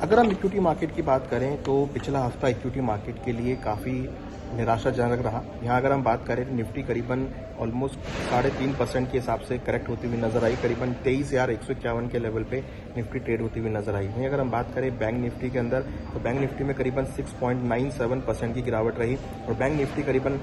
अगर हम equity market की बात करें तो पिछला हफ्ता इक्विटी मार्केट के लिए काफ़ी निराशाजनक रहा। यहाँ अगर हम बात करें तो निफ्टी करीबन ऑलमोस्ट 3.5% के हिसाब से करेक्ट होती हुई नजर आई। करीबन 23,151 के लेवल पे निफ्टी ट्रेड होती हुई नजर आई। वहीं अगर हम बात करें बैंक निफ्टी के अंदर तो बैंक निफ्टी में करीबन 6.97% की गिरावट रही और बैंक निफ्टी करीबन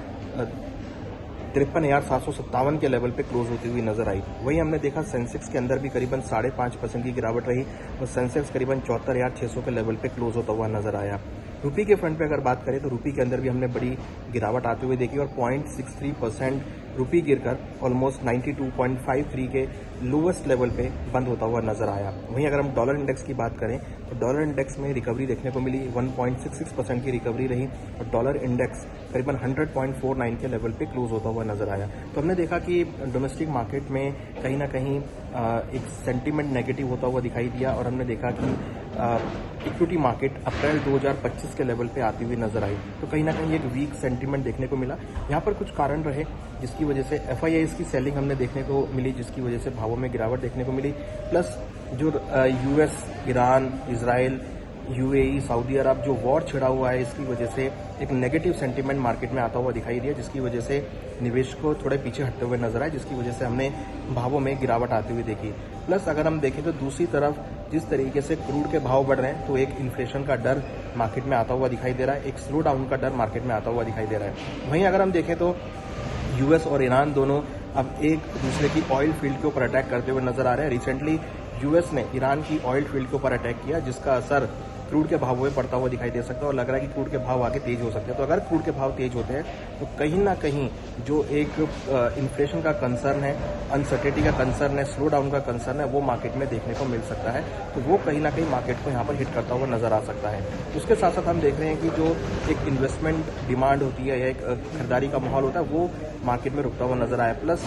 53,757 के लेवल पे क्लोज होती हुई नजर आई। वहीं हमने देखा सेंसेक्स के अंदर भी करीबन 5.5% की गिरावट रही और सेंसेक्स करीबन 74,600 के लेवल पे क्लोज होता हुआ नजर आया। रुपी के फ्रंट पे अगर बात करें तो रुपी के अंदर भी हमने बड़ी गिरावट आते हुए देखी और 0.63% रुपी गिरकर ऑलमोस्ट 92.53 के लोवेस्ट लेवल पे बंद होता हुआ नजर आया। वहीं अगर हम डॉलर इंडेक्स की बात करें तो डॉलर इंडेक्स में रिकवरी देखने को मिली, 1.66% की रिकवरी रही और डॉलर इंडेक्स करीबन 100.49 के लेवल पे क्लोज होता हुआ नजर आया। तो हमने देखा कि डोमेस्टिक मार्केट में कहीं ना कहीं एक सेंटीमेंट नेगेटिव होता हुआ दिखाई दिया और हमने देखा कि इक्विटी मार्केट अप्रैल 2025 के लेवल पे आती हुई नजर आई। तो कहीं ना कहीं एक वीक सेंटीमेंट देखने को मिला। यहाँ पर कुछ कारण रहे जिसकी वजह से FIIs की सेलिंग हमने देखने को मिली, जिसकी वजह से भावों में गिरावट देखने को मिली। प्लस जो US, Iran, Israel, UAE, Saudi Arab जो वॉर छिड़ा हुआ है, इसकी वजह से एक नेगेटिव सेंटीमेंट मार्केट में आता हुआ दिखाई दिया, जिसकी वजह से निवेश को थोड़े पीछे हटते हुए नजर आए, जिसकी वजह से हमने भावों में गिरावट आती हुई देखी। प्लस अगर हम देखें तो दूसरी तरफ जिस तरीके से क्रूड के भाव बढ़ रहे हैं तो एक इन्फ्लेशन का डर मार्केट में आता हुआ दिखाई दे रहा है, एक स्लो डाउन का डर मार्केट में आता हुआ दिखाई दे रहा है। वहीं अगर हम देखें तो US और ईरान दोनों अब एक दूसरे की ऑयल फील्ड के ऊपर अटैक करते हुए नजर आ रहे हैं। रिसेंटली US ने ईरान की ऑयल फील्ड के ऊपर अटैक किया, जिसका असर क्रूड के भाव में पड़ता हुआ दिखाई दे सकता है और लग रहा है कि क्रूड के भाव आगे तेज हो सकते हैं। तो अगर क्रूड के भाव तेज होते हैं तो कहीं ना कहीं जो एक इन्फ्लेशन का कंसर्न है, अनसर्टेनिटी का कंसर्न है, स्लो डाउन का कंसर्न है, वो मार्केट में देखने को मिल सकता है। तो वो कहीं ना कहीं मार्केट को यहाँ पर हिट करता हुआ नजर आ सकता है। उसके साथ साथ हम देख रहे हैं कि जो एक इन्वेस्टमेंट डिमांड होती है या एक खरीदारी का माहौल होता है वो मार्केट में रुकता हुआ नजर आया। प्लस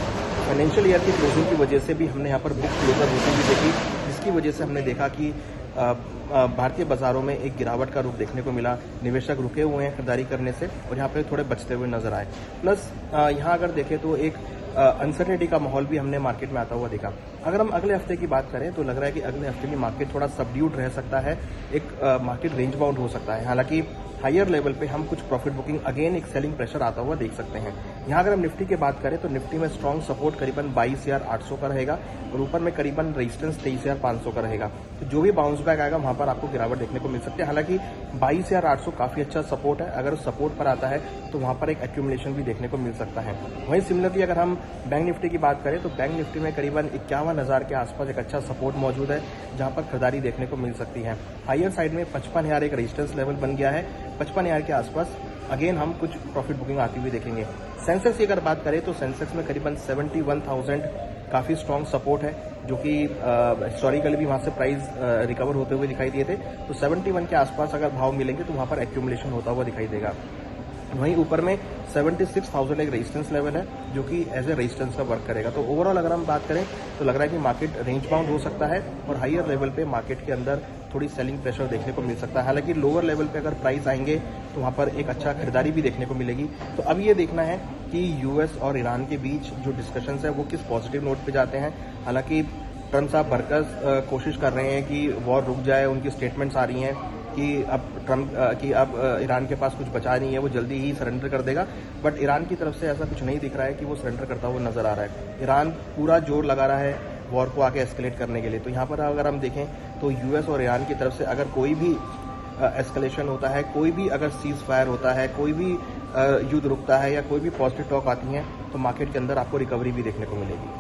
फाइनेंशियल ईयर की क्लोजिंग की वजह से भी हमने यहाँ पर बुक क्लोजर होती हुई देखी, जिसकी वजह से हमने देखा कि भारतीय बाजारों में एक गिरावट का रुख देखने को मिला। निवेशक रुके हुए हैं खरीदारी करने से और यहाँ पे थोड़े बचते हुए नजर आए। प्लस यहाँ अगर देखें तो एक अनसर्टेनिटी का माहौल भी हमने मार्केट में आता हुआ देखा। अगर हम अगले हफ्ते की बात करें तो लग रहा है कि अगले हफ्ते में मार्केट थोड़ा सबड्यूड रह सकता है, एक मार्केट रेंज बाउंड हो सकता है। हालांकि हायर लेवल पे हम कुछ प्रॉफिट बुकिंग अगेन एक सेलिंग प्रेशर आता हुआ देख सकते हैं। यहाँ अगर हम निफ्टी की बात करें तो निफ्टी में स्ट्रॉन्ग सपोर्ट करीबन 22,800 का रहेगा और ऊपर में करीबन रेजिस्टेंस 23,500 का रहेगा। तो जो भी बाउंस बैक आएगा वहां पर आपको गिरावट देखने को मिल सकती है। हालांकि 22,800 काफी अच्छा सपोर्ट है, अगर उस सपोर्ट पर आता है तो वहां पर एक एक्यूमुलेशन भी देखने को मिल सकता है। वहीं सिमिलरली अगर हम बैंक निफ्टी की बात करें तो बैंक निफ्टी में करीबन 51,000 के आसपास एक अच्छा सपोर्ट मौजूद है, जहां पर खरीदारी देखने को मिल सकती है। हायर साइड में 55,000 एक रेजिस्टेंस लेवल बन गया है, 55,000 के आसपास अगेन हम कुछ प्रॉफिट बुकिंग आती हुई देखेंगे। सेंसेक्स की अगर बात करें तो सेंसेक्स में करीबन 71,000 काफी स्ट्रॉन्ग सपोर्ट है, जो कि हिस्टोरिकली भी वहां से प्राइस रिकवर होते हुए दिखाई दिए थे। तो 71 के आसपास अगर भाव मिलेंगे तो वहां पर एक्यूमुलेशन होता हुआ दिखाई देगा। वहीं ऊपर में 76,000 एक रेजिस्टेंस लेवल है, जो कि एज ए रेजिस्टेंस का वर्क करेगा। तो ओवरऑल अगर हम बात करें तो लग रहा है कि मार्केट रेंज बाउंड हो सकता है और हायर लेवल पे मार्केट के अंदर थोड़ी सेलिंग प्रेशर देखने को मिल सकता है। हालांकि लोअर लेवल पे अगर प्राइस आएंगे तो वहां पर एक अच्छा खरीदारी भी देखने को मिलेगी। तो अब ये देखना है कि US और ईरान के बीच जो डिस्कशंस है वो किस पॉजिटिव नोट पे जाते हैं। हालांकि ट्रम्प साहब भरकर कोशिश कर रहे हैं कि वॉर रुक जाए, उनकी स्टेटमेंट्स आ रही हैं कि अब ईरान के पास कुछ बचा नहीं है, वो जल्दी ही सरेंडर कर देगा। बट ईरान की तरफ से ऐसा कुछ नहीं दिख रहा है कि वो सरेंडर करता हुआ नजर आ रहा है। ईरान पूरा जोर लगा रहा है वॉर को आगे एस्केलेट करने के लिए। तो यहाँ पर अगर हम देखें तो US और ईरान की तरफ से अगर कोई भी एस्केलेशन होता है, कोई भी अगर सीज फायर होता है, कोई भी युद्ध रुकता है या कोई भी पॉजिटिव टॉक आती है तो मार्केट के अंदर आपको रिकवरी भी देखने को मिलेगी।